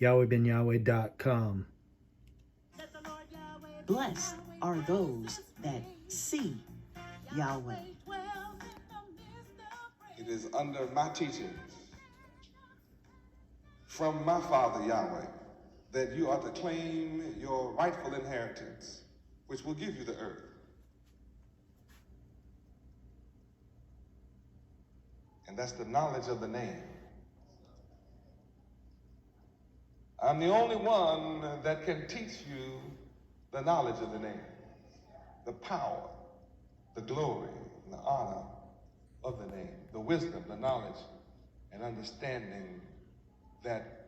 YahwehBenYahweh.com. Blessed are those that see Yahweh. It is under my teachings from my Father Yahweh that you are to claim your rightful inheritance, which will give you the earth. And that's the knowledge of the name. I'm the only one that can teach you the knowledge of the name, the power, the glory, and the honor of the name, the wisdom, the knowledge, and understanding that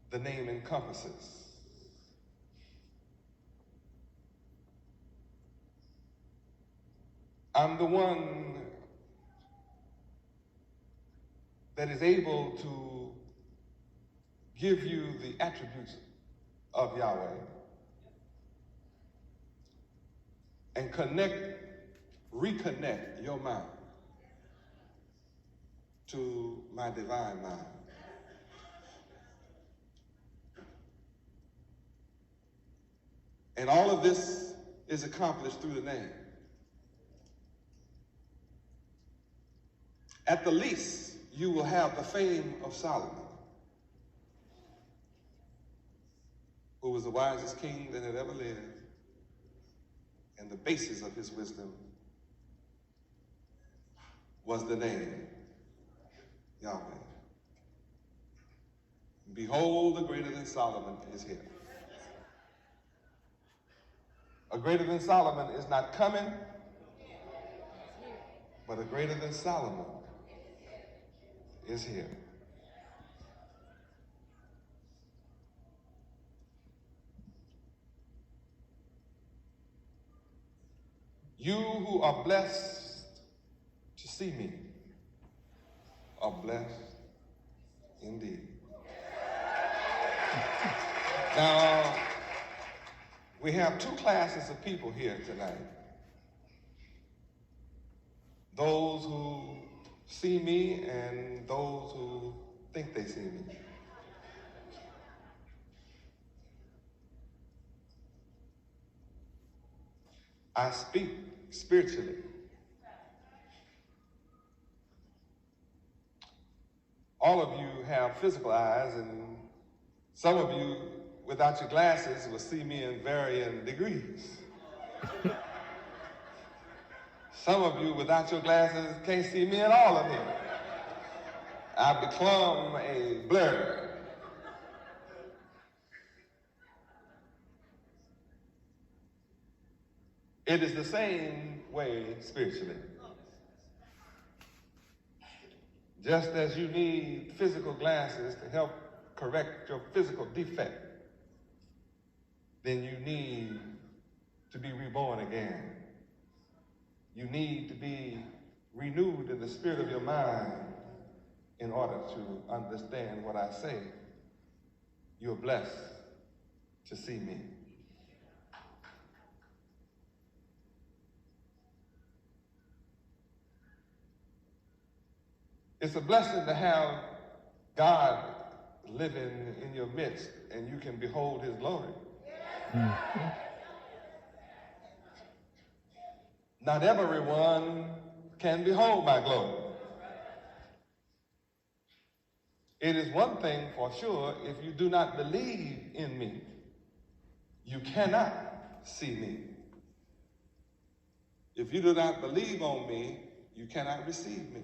the name encompasses. I'm the one that is able to give you the attributes of Yahweh and reconnect your mind to my divine mind. And all of this is accomplished through the name. At the least, you will have the fame of Solomon, who was the wisest king that had ever lived, and the basis of his wisdom was the name Yahweh. Behold, a greater than Solomon is here. A greater than Solomon is not coming, but a greater than Solomon is here. You who are blessed to see me are blessed indeed. Now, we have two classes of people here tonight. Those who see me and those who think they see me. I speak spiritually. All of you have physical eyes, and some of you, without your glasses, will see me in varying degrees. Some of you, without your glasses, can't see me at all of here. I've become a blur. It is the same way spiritually. Just as you need physical glasses to help correct your physical defect, then you need to be reborn again. You need to be renewed in the spirit of your mind in order to understand what I say. You're blessed to see me. It's a blessing to have God living in your midst and you can behold his glory. Mm-hmm. Not everyone can behold my glory. It is one thing for sure, if you do not believe in me, you cannot see me. If you do not believe on me, you cannot receive me.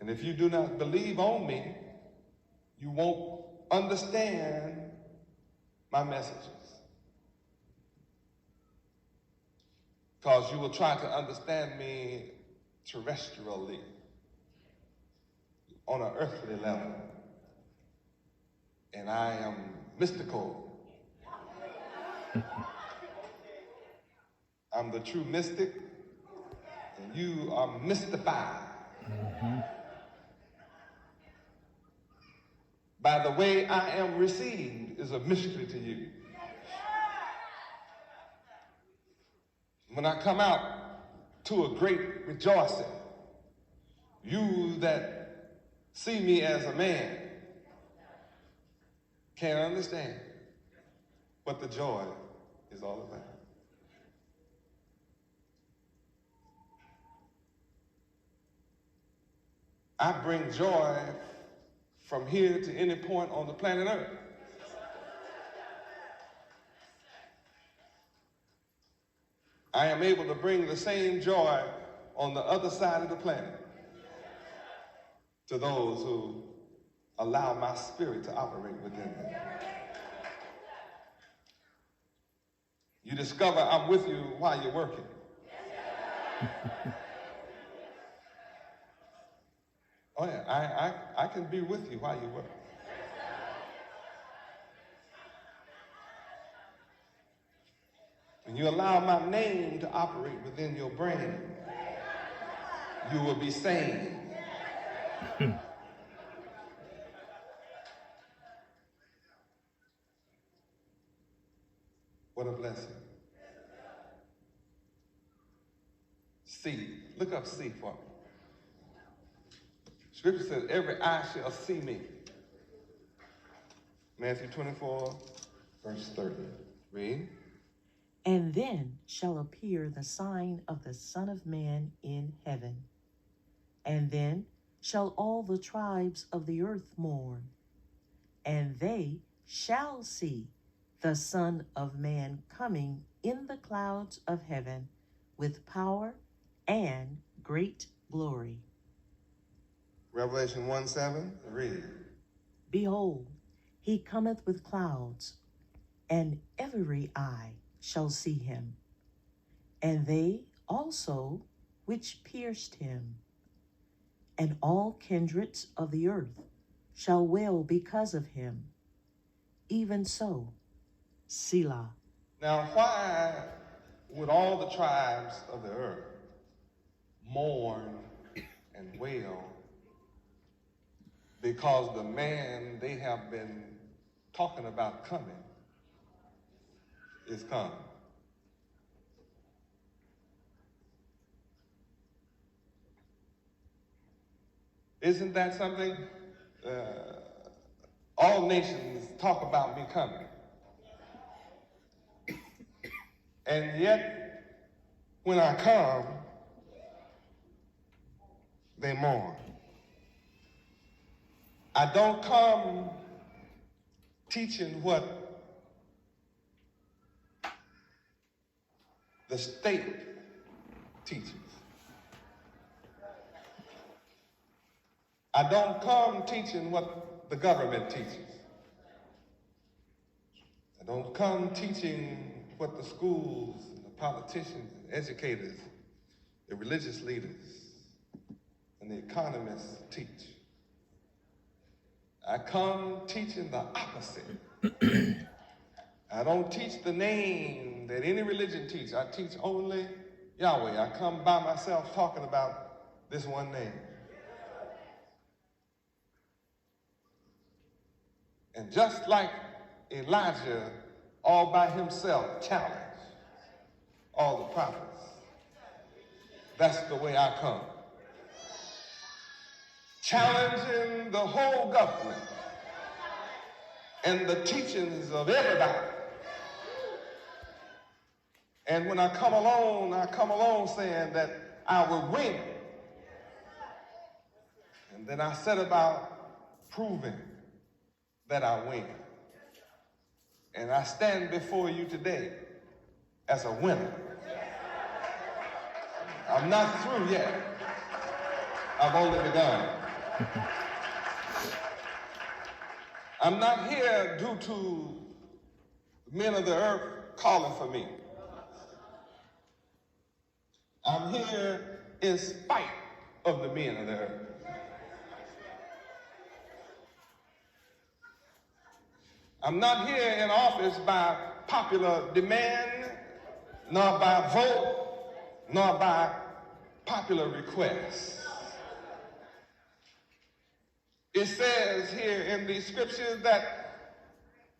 And if you do not believe on me, you won't understand my messages. Because you will try to understand me terrestrially, on an earthly level. And I am mystical. I'm the true mystic, and you are mystified. Mm-hmm. By the way I am received is a mystery to you. When I come out to a great rejoicing, you that see me as a man can't understand what the joy is all about. I bring joy from here to any point on the planet Earth. I am able to bring the same joy on the other side of the planet to those who allow my spirit to operate within them. You discover I'm with you while you're working. Oh yeah, I can be with you while you work. When you allow my name to operate within your brain, you will be sane. What a blessing. See, look up see for me. Scripture says, every eye shall see me. Matthew 24, verse 30. Read. And then shall appear the sign of the Son of Man in heaven. And then shall all the tribes of the earth mourn. And they shall see the Son of Man coming in the clouds of heaven with power and great glory. Revelation 1:7, read. Behold, he cometh with clouds, and every eye shall see him, and they also which pierced him, and all kindreds of the earth shall wail because of him. Even so, Selah. Now, why would all the tribes of the earth mourn and wail? Because the man they have been talking about coming is come. Isn't that something? All nations talk about me coming. And yet, when I come, they mourn. I don't come teaching what the state teaches. I don't come teaching what the government teaches. I don't come teaching what the schools, and the politicians, and educators, the religious leaders, and the economists teach. I come teaching the opposite. I don't teach the name that any religion teaches. I teach only Yahweh. I come by myself talking about this one name. And just like Elijah all by himself challenged all the prophets, that's the way I come. Challenging the whole government and the teachings of everybody. And when I come alone saying that I will win. And then I set about proving that I win. And I stand before you today as a winner. I'm not through yet. I've only begun. I'm not here due to men of the earth calling for me. I'm here in spite of the men of the earth. I'm not here in office by popular demand, nor by vote, nor by popular request. It says here in these scriptures that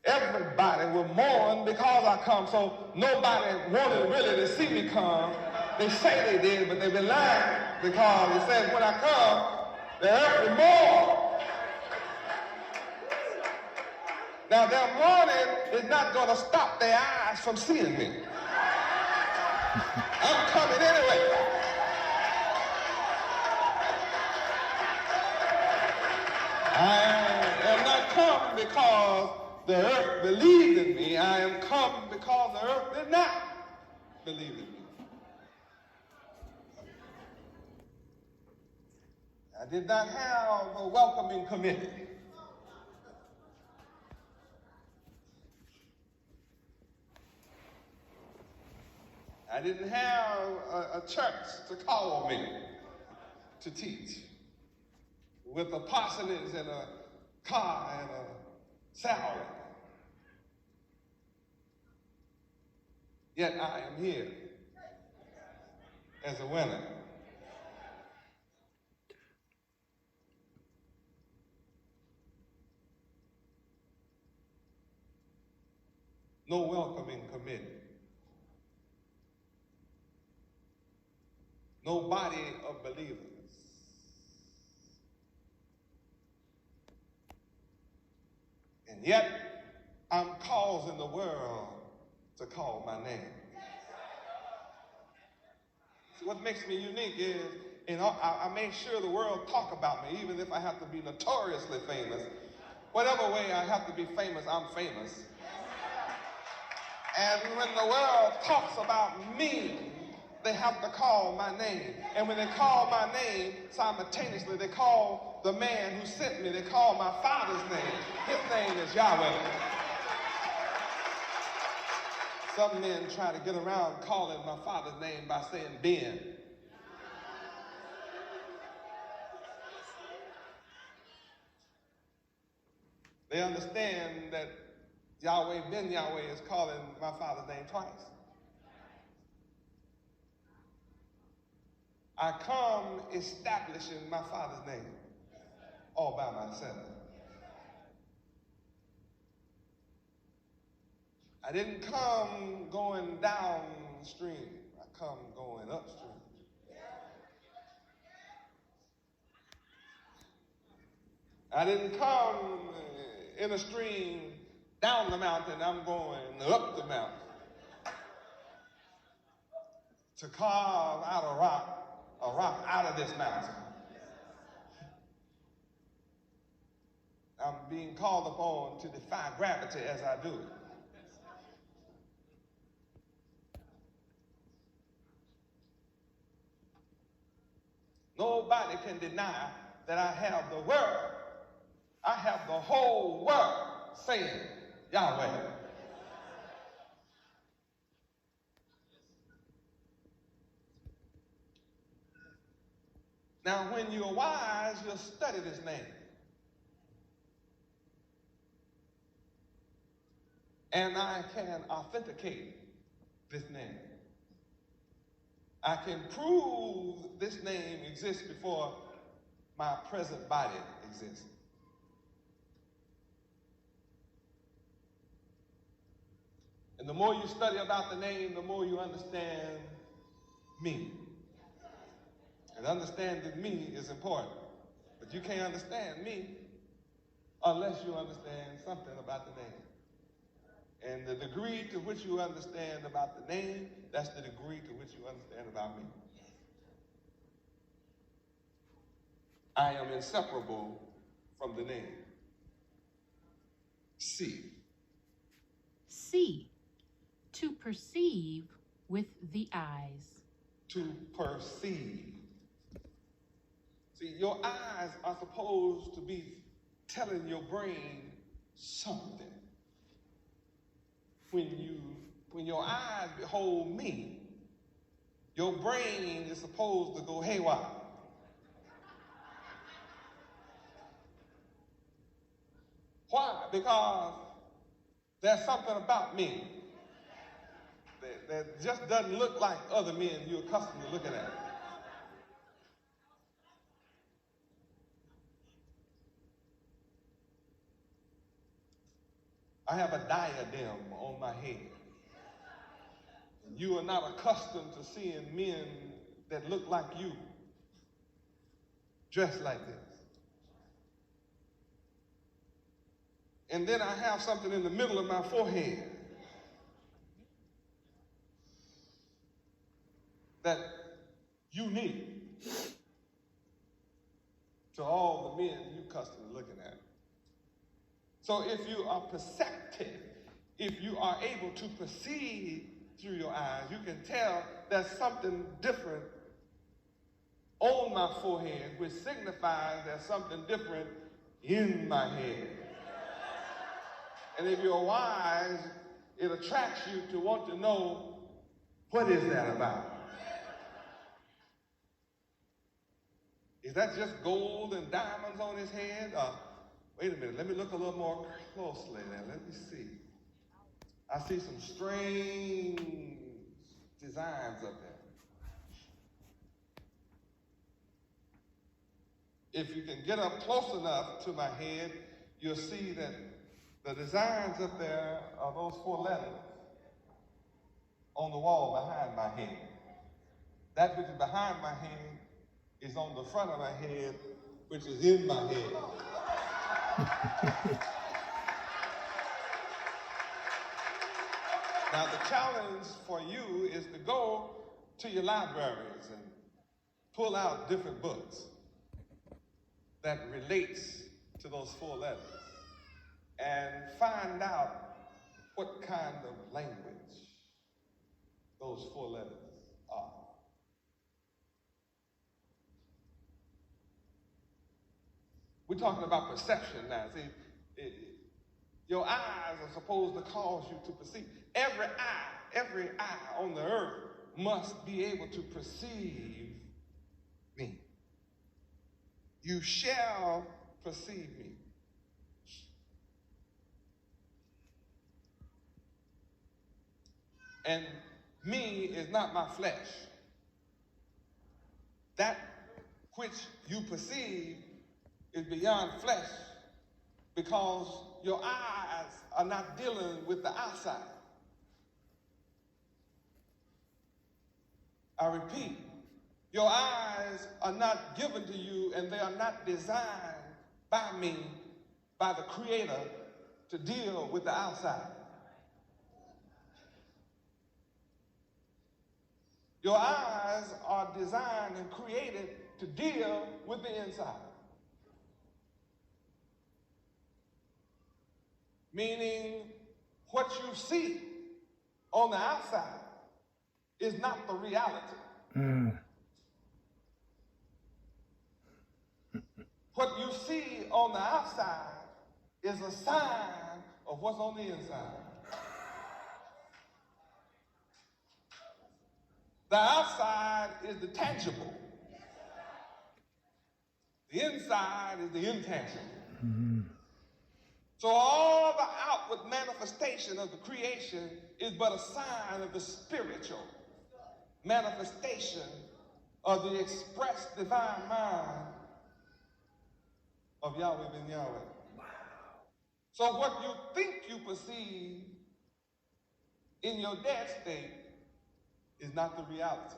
everybody will mourn because I come. So nobody wanted really to see me come. They say they did, but they've been lying, because it says when I come, the earth will mourn. Now, their mourning is not going to stop their eyes from seeing me. I'm coming anyway. I am not come because the earth believed in me. I am come because the earth did not believe in me. I did not have a welcoming committee. I didn't have a church to call me to teach with a parsonage and a car and a salary. Yet I am here as a winner. No welcoming committee. No body of believers. And yet, I'm causing the world to call my name. See, what makes me unique is, I made sure the world talk about me, even if I have to be notoriously famous. Whatever way I have to be famous, I'm famous. And when the world talks about me, they have to call my name. And when they call my name, simultaneously, they call the man who sent me. They call my Father's name. His name is Yahweh. Some men try to get around calling my Father's name by saying Ben. They understand that Yahweh Ben Yahweh is calling my Father's name twice. I come establishing my Father's name all by myself. I didn't come going downstream. I come going upstream. I didn't come in a stream down the mountain. I'm going up the mountain to carve out a rock out of this mountain. I'm being called upon to defy gravity as I do it. Nobody can deny that I have the world. I have the whole world saying Yahweh. Now, when you're wise, you'll study this name. And I can authenticate this name. I can prove this name exists before my present body exists. And the more you study about the name, the more you understand me. And understanding me is important. But you can't understand me unless you understand something about the name. And the degree to which you understand about the name, that's the degree to which you understand about me. I am inseparable from the name. See. See, to perceive with the eyes. To perceive. See, your eyes are supposed to be telling your brain something. When your eyes behold me, your brain is supposed to go haywire. Why? Because there's something about me that just doesn't look like other men you're accustomed to looking at. I have a diadem on my head. You are not accustomed to seeing men that look like you, dressed like this. And then I have something in the middle of my forehead that unique to all the men you constantly looking at. So if you are perceptive, if you are able to perceive through your eyes, you can tell there's something different on my forehead, which signifies there's something different in my head. And if you're wise, it attracts you to want to know, what is that about? Is that just gold and diamonds on his head? Wait a minute, let me look a little more closely there. Let me see. I see some strange designs up there. If you can get up close enough to my head, you'll see that the designs up there are those 4 letters on the wall behind my head. That which is behind my head is on the front of my head, which is in my head. Now the challenge for you is to go to your libraries and pull out different books that relates to those 4 letters and find out what kind of language those 4 letters are. We're talking about perception now. See, your eyes are supposed to cause you to perceive. Every eye on the earth must be able to perceive me. You shall perceive me. And me is not my flesh. That which you perceive is beyond flesh, because your eyes are not dealing with the outside. I repeat, your eyes are not given to you, and they are not designed by me, by the Creator, to deal with the outside. Your eyes are designed and created to deal with the inside. Meaning, what you see on the outside is not the reality. What you see on the outside is a sign of what's on the inside. The outside is the tangible. The inside is the intangible. So all the outward manifestation of the creation is but a sign of the spiritual manifestation of the expressed divine mind of Yahweh Ben Yahweh. Wow. So what you think you perceive in your dead state is not the reality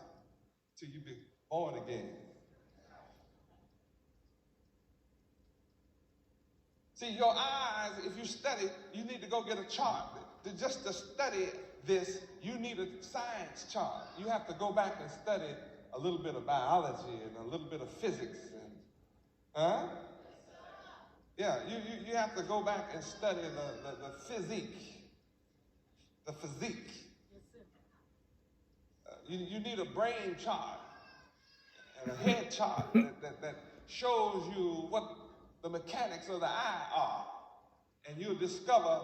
till you be born again. See, your eyes, if you study, you need to go get a chart. Just to study this, you need a science chart. You have to go back and study a little bit of biology and a little bit of physics. Yeah, you have to go back and study the physique. The physique. You need a brain chart and a head chart that shows you what the mechanics of the eye are. And you'll discover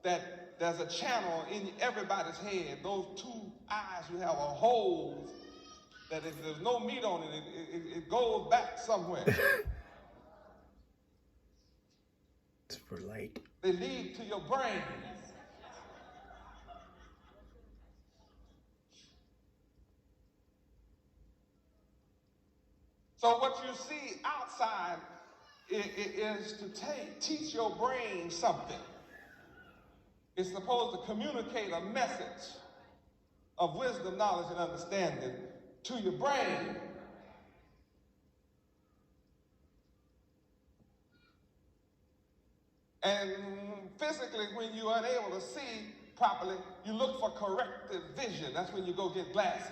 that there's a channel in everybody's head. Those 2 eyes you have are holes that if there's no meat on it, it goes back somewhere. It's for light. They lead to your brain. So what you see outside is to teach your brain something. It's supposed to communicate a message of wisdom, knowledge, and understanding to your brain. And physically, when you're unable to see properly, you look for corrective vision. That's when you go get glasses.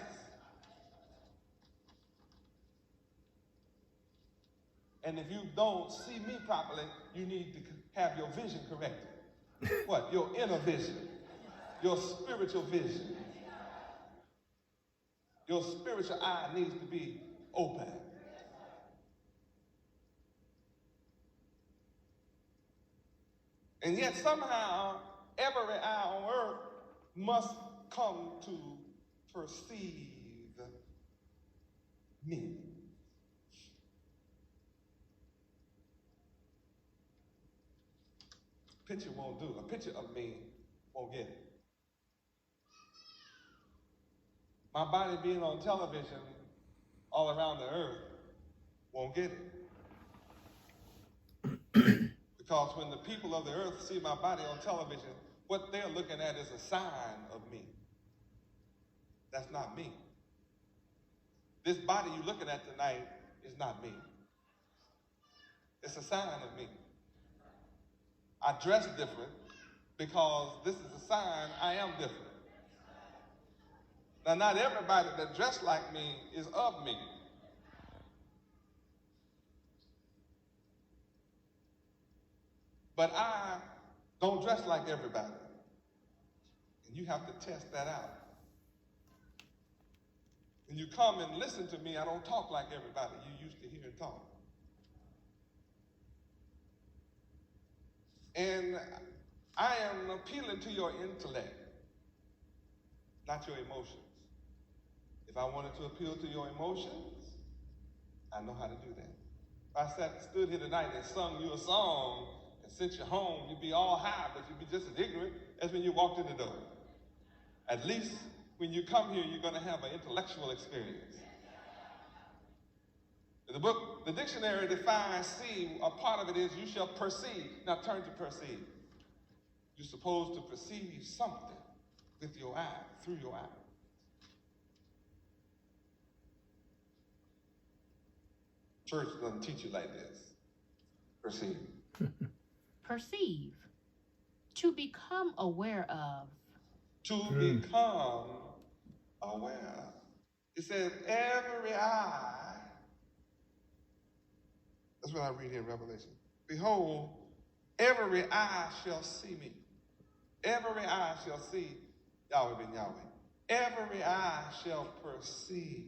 And if you don't see me properly, you need to have your vision corrected. What? Your inner vision, your spiritual vision. Your spiritual eye needs to be open. And yet somehow, every eye on earth must come to perceive me. Picture won't do. A picture of me won't get it. My body being on television all around the earth won't get it. Because when the people of the earth see my body on television, what they're looking at is a sign of me. That's not me. This body you're looking at tonight is not me. It's a sign of me. I dress different because this is a sign I am different. Now, not everybody that dressed like me is of me. But I don't dress like everybody. And you have to test that out. When you come and listen to me, I don't talk like everybody you used to hear and talk. And I am appealing to your intellect, not your emotions. If I wanted to appeal to your emotions, I know how to do that. If I stood here tonight and sung you a song and sent you home, you'd be all high, but you'd be just as ignorant as when you walked in the door. At least when you come here, you're going to have an intellectual experience. The book, the dictionary defines see, a part of it is you shall perceive. Now turn to perceive. You're supposed to perceive something with your eye, through your eye. Church doesn't teach you like this. Perceive. Perceive. To become aware of. To become aware of. It says every eye. That's what I read here in Revelation. Behold, every eye shall see me. Every eye shall see Yahweh Ben Yahweh. Every eye shall perceive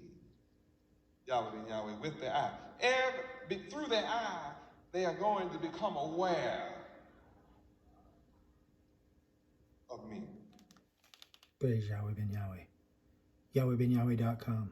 Yahweh Ben Yahweh with their eye. Through their eye, they are going to become aware of me. Praise Yahweh Ben Yahweh. YahwehBenYahweh.com.